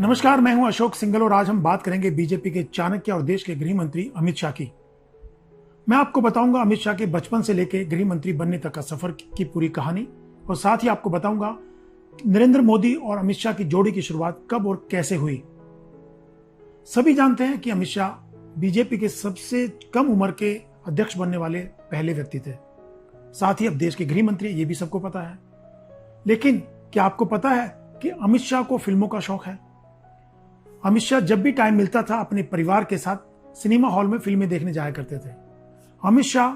नमस्कार, मैं हूं अशोक सिंघल और आज हम बात करेंगे बीजेपी के चाणक्य और देश के गृह मंत्री अमित शाह की। मैं आपको बताऊंगा अमित शाह के बचपन से लेकर गृह मंत्री बनने तक का सफर की पूरी कहानी और साथ ही आपको बताऊंगा नरेंद्र मोदी और अमित शाह की जोड़ी की शुरुआत कब और कैसे हुई। सभी जानते हैं कि अमित शाह बीजेपी के सबसे कम उम्र के अध्यक्ष बनने वाले पहले व्यक्ति थे। साथ ही अब देश के गृह मंत्री, ये भी सबको पता है। लेकिन क्या आपको पता है कि अमित शाह को फिल्मों का शौक है? अमित शाह जब भी टाइम मिलता था अपने परिवार के साथ सिनेमा हॉल में फिल्में देखने जाया करते थे। अमित शाह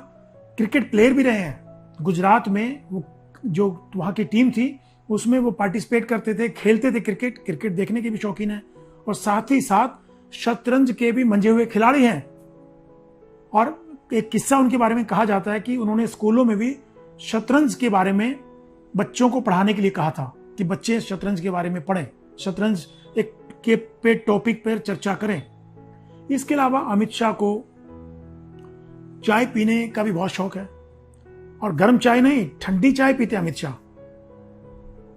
क्रिकेट प्लेयर भी रहे हैं। गुजरात में वो जो वहां की टीम थी उसमें वो पार्टिसिपेट करते थे, खेलते थे क्रिकेट देखने के भी शौकीन हैं और साथ ही साथ शतरंज के भी मंजे हुए खिलाड़ी हैं। और एक किस्सा उनके बारे में कहा जाता है कि उन्होंने स्कूलों में भी शतरंज के बारे में बच्चों को पढ़ाने के लिए कहा था कि बच्चे शतरंज के बारे में पढ़ें, शतरंज एक के टॉपिक पर चर्चा करें। इसके अलावा अमित शाह को चाय पीने का भी बहुत शौक है और गर्म चाय नहीं, ठंडी चाय पीते अमित शाह।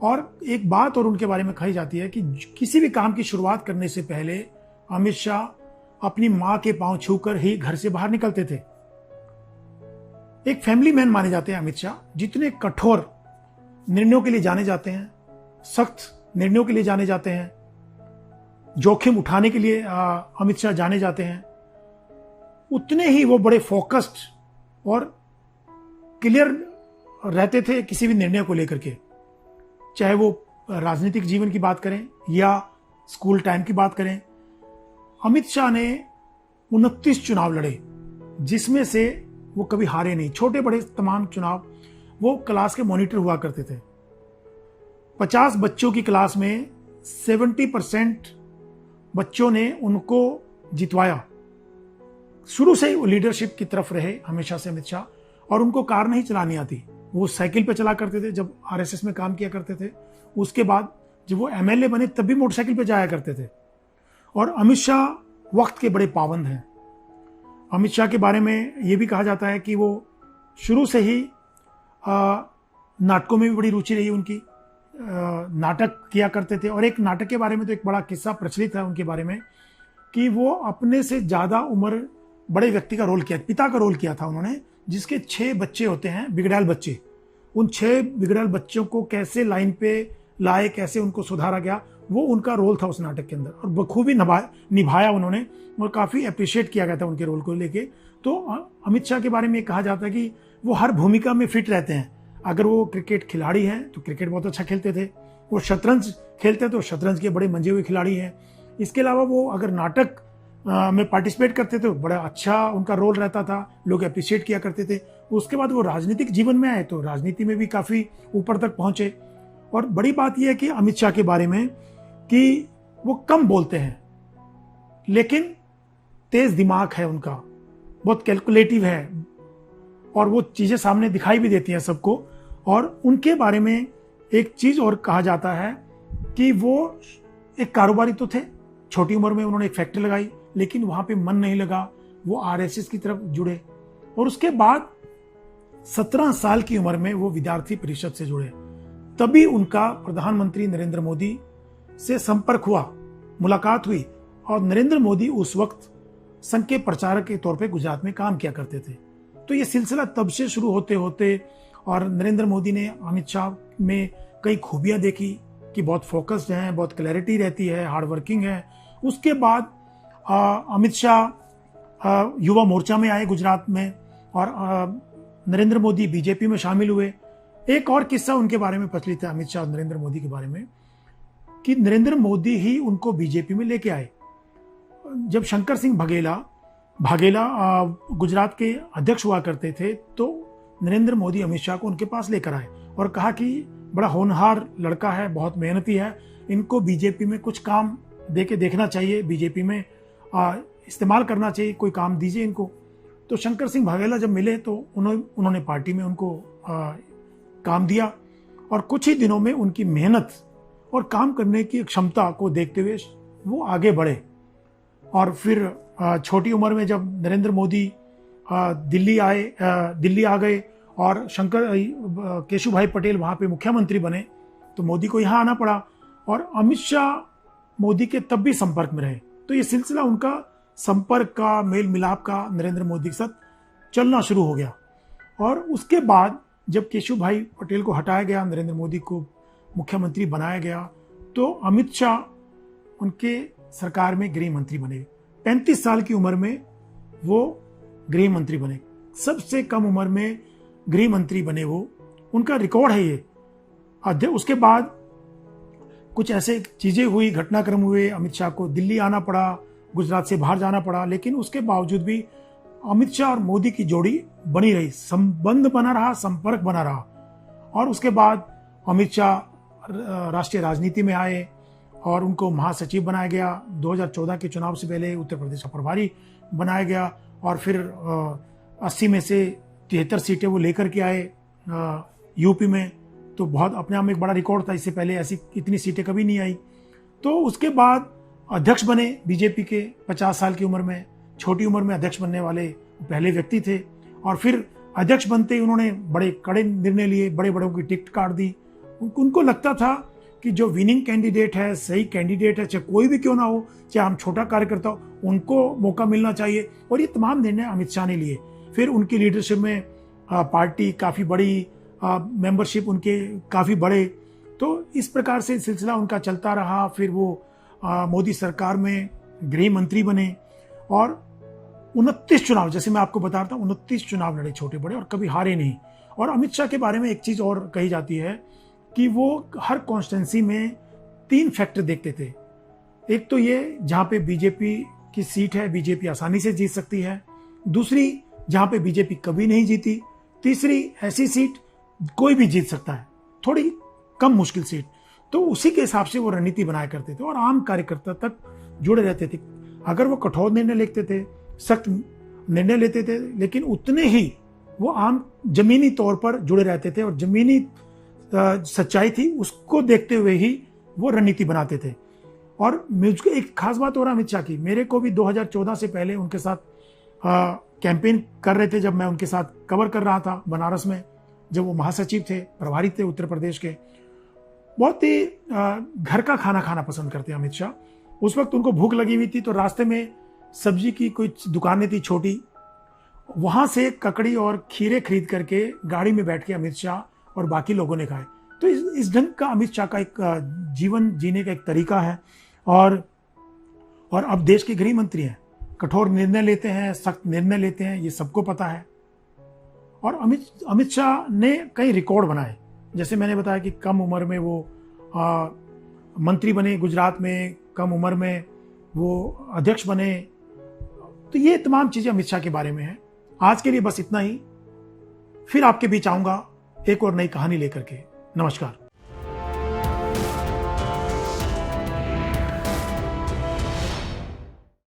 और एक बात और उनके बारे में कही जाती है कि किसी भी काम की शुरुआत करने से पहले अमित शाह अपनी मां के पांव छूकर ही घर से बाहर निकलते थे। एक फैमिली मैन माने जाते हैं अमित शाह, जितने कठोर निर्णयों के लिए जाने जाते हैं, सख्त निर्णयों के लिए जाने जाते हैं, जोखिम उठाने के लिए अमित शाह जाने जाते हैं, उतने ही वो बड़े फोकस्ड और क्लियर रहते थे किसी भी निर्णय को लेकर के। चाहे वो राजनीतिक जीवन की बात करें या स्कूल टाइम की बात करें। अमित शाह ने 29 चुनाव लड़े, जिसमें से वो कभी हारे नहीं। छोटे बड़े तमाम चुनाव वो क्लास के मॉनिटर हुआ करते थे। 50 बच्चों की क्लास में 70% बच्चों ने उनको जितवाया। शुरू से ही वो लीडरशिप की तरफ रहे हमेशा से अमित शाह। और उनको कार नहीं चलानी आती, वो साइकिल पे चला करते थे जब आरएसएस में काम किया करते थे। उसके बाद जब वो एमएलए बने तब भी मोटरसाइकिल पे जाया करते थे। और अमित शाह वक्त के बड़े पाबंद हैं। अमित शाह के बारे में ये भी कहा जाता है कि वो शुरू से ही नाटकों में भी बड़ी रुचि रही उनकी, नाटक किया करते थे। और एक नाटक के बारे में तो एक बड़ा किस्सा प्रचलित है उनके बारे में कि वो अपने से ज्यादा उम्र बड़े व्यक्ति का रोल किया, पिता का रोल किया था उन्होंने, जिसके 6 बच्चे होते हैं, बिगड़ैल बच्चे। उन 6 बिगड़ैल बच्चों को कैसे लाइन पे लाए, कैसे उनको सुधारा गया, वो उनका रोल था उस नाटक के अंदर और बखूबी निभाया उन्होंने और काफी अप्रिशिएट किया गया था उनके रोल को लेके। तो अमित शाह के बारे में कहा जाता है कि वो हर भूमिका में फिट रहते हैं। अगर वो क्रिकेट खिलाड़ी हैं तो क्रिकेट बहुत अच्छा खेलते थे, वो शतरंज खेलते तो शतरंज के बड़े मंजे हुए खिलाड़ी हैं। इसके अलावा वो अगर नाटक में पार्टिसिपेट करते थे, बड़ा अच्छा उनका रोल रहता था, लोग अप्रिशिएट किया करते थे। उसके बाद वो राजनीतिक जीवन में आए तो राजनीति में भी काफी ऊपर तक पहुंचे। और बड़ी बात यह है कि अमित शाह के बारे में कि वो कम बोलते हैं लेकिन तेज दिमाग है उनका, बहुत कैलकुलेटिव है और वो चीजें सामने दिखाई भी देती हैं सबको। और उनके बारे में एक चीज और कहा जाता है कि वो एक कारोबारी तो थे, छोटी उम्र में उन्होंने एक फैक्ट्री लगाई लेकिन वहां पे मन नहीं लगा, वो आरएसएस की तरफ जुड़े और उसके बाद 17 साल की उम्र में वो विद्यार्थी परिषद से जुड़े। तभी उनका प्रधानमंत्री नरेंद्र मोदी से संपर्क हुआ, मुलाकात हुई। और नरेंद्र मोदी उस वक्त संघ के प्रचारक के तौर पे गुजरात में काम किया करते थे। तो ये सिलसिला तब से शुरू होते होते और नरेंद्र मोदी ने अमित शाह में कई खूबियां देखी कि बहुत फोकस्ड हैं, बहुत क्लैरिटी रहती है, हार्ड वर्किंग है। उसके बाद अमित शाह युवा मोर्चा में आए गुजरात में और नरेंद्र मोदी बीजेपी में शामिल हुए। एक और किस्सा उनके बारे में प्रचलित है अमित शाह और नरेंद्र मोदी के बारे में कि नरेंद्र मोदी ही उनको बीजेपी में लेके आए। जब शंकर सिंह भागेला गुजरात के अध्यक्ष हुआ करते थे तो नरेंद्र मोदी अमित शाह को उनके पास लेकर आए और कहा कि बड़ा होनहार लड़का है, बहुत मेहनती है, इनको बीजेपी में कुछ काम देके देखना चाहिए, बीजेपी में इस्तेमाल करना चाहिए, कोई काम दीजिए इनको। तो शंकर सिंह भागेला जब मिले तो उन्होंने पार्टी में उनको काम दिया और कुछ ही दिनों में उनकी मेहनत और काम करने की क्षमता को देखते हुए वो आगे बढ़े। और फिर छोटी उम्र में जब नरेंद्र मोदी दिल्ली आ गए और केशुभाई पटेल वहां पे मुख्यमंत्री बने तो मोदी को यहाँ आना पड़ा। और अमित शाह मोदी के तब भी संपर्क में रहे। तो ये सिलसिला उनका संपर्क का, मेल मिलाप का नरेंद्र मोदी के साथ चलना शुरू हो गया। और उसके बाद जब केशु भाई पटेल को हटाया गया, नरेंद्र मोदी को मुख्यमंत्री बनाया गया, तो अमित शाह उनके सरकार में गृह मंत्री बने। 35 साल की उम्र में वो गृह मंत्री बने, सबसे कम उम्र में गृह मंत्री बने वो, उनका रिकॉर्ड है ये। उसके बाद कुछ ऐसे चीजें हुई, घटनाक्रम हुए, अमित शाह को दिल्ली आना पड़ा, गुजरात से बाहर जाना पड़ा, लेकिन उसके बावजूद भी अमित शाह और मोदी की जोड़ी बनी रही, संबंध बना रहा, संपर्क बना रहा। और उसके बाद अमित शाह राष्ट्रीय राजनीति में आए और उनको महासचिव बनाया गया। 2014 के चुनाव से पहले उत्तर प्रदेश का प्रभारी बनाया गया और फिर 80 में से 73 सीटें वो लेकर के आए यूपी में। तो बहुत अपने आप में एक बड़ा रिकॉर्ड था, इससे पहले ऐसी इतनी सीटें कभी नहीं आई। तो उसके बाद अध्यक्ष बने बीजेपी के 50 साल की उम्र में, छोटी उम्र में अध्यक्ष बनने वाले पहले व्यक्ति थे। और फिर अध्यक्ष बनते ही उन्होंने बड़े कड़े निर्णय लिए, बड़े बड़ों की टिकट काट दी। उनको लगता था कि जो विनिंग कैंडिडेट है, सही कैंडिडेट है, चाहे कोई भी क्यों ना हो, चाहे हम छोटा कार्यकर्ता हो, उनको मौका मिलना चाहिए। और ये तमाम निर्णय अमित शाह ने लिए। फिर उनकी लीडरशिप में पार्टी काफी बड़ी, मेंबरशिप उनके काफी बड़े। तो इस प्रकार से सिलसिला उनका चलता रहा। फिर वो मोदी सरकार में गृह मंत्री बने और 29 चुनाव, जैसे मैं आपको बता रहा था, 29 चुनाव लड़े छोटे बड़े और कभी हारे नहीं। और अमित शाह के बारे में एक चीज और कही जाती है कि वो हर कॉन्स्टिट्यूंसी में 3 फैक्टर देखते थे। एक तो ये जहां पे बीजेपी की सीट है, बीजेपी आसानी से जीत सकती है। दूसरी, जहां पे बीजेपी कभी नहीं जीती। तीसरी, ऐसी सीट कोई भी जीत सकता है, थोड़ी कम मुश्किल सीट। तो उसी के हिसाब से वो रणनीति बनाया करते थे और आम कार्यकर्ता तक जुड़े रहते थे। अगर वो कठोर निर्णय लेते थे, सख्त निर्णय लेते थे, लेकिन उतने ही वो आम जमीनी तौर पर जुड़े रहते थे और जमीनी सच्चाई थी उसको देखते हुए ही वो रणनीति बनाते थे। और मुझको एक खास बात हो रहा अमित शाह की, मेरे को भी 2014 से पहले उनके साथ कैंपेन कर रहे थे, जब मैं उनके साथ कवर कर रहा था बनारस में, जब वो महासचिव थे, प्रभारी थे उत्तर प्रदेश के। बहुत ही घर का खाना खाना पसंद करते हैं अमित शाह। उस वक्त उनको भूख लगी हुई थी, तो रास्ते में सब्जी की कुछ दुकानें थी छोटी, वहां से ककड़ी और खीरे खरीद करके गाड़ी में बैठ के अमित शाह और बाकी लोगों ने खाए। तो इस ढंग का अमित शाह का एक जीवन जीने का एक तरीका है। और अब देश के गृह मंत्री हैं, कठोर निर्णय लेते हैं, सख्त निर्णय लेते हैं, ये सबको पता है। और अमित शाह ने कई रिकॉर्ड बनाए, जैसे मैंने बताया कि कम उम्र में वो मंत्री बने गुजरात में, कम उम्र में वो अध्यक्ष बने। तो ये तमाम चीजें अमित शाह के बारे में है। आज के लिए बस इतना ही, फिर आपके बीच आऊंगा एक और नई कहानी लेकर के। नमस्कार।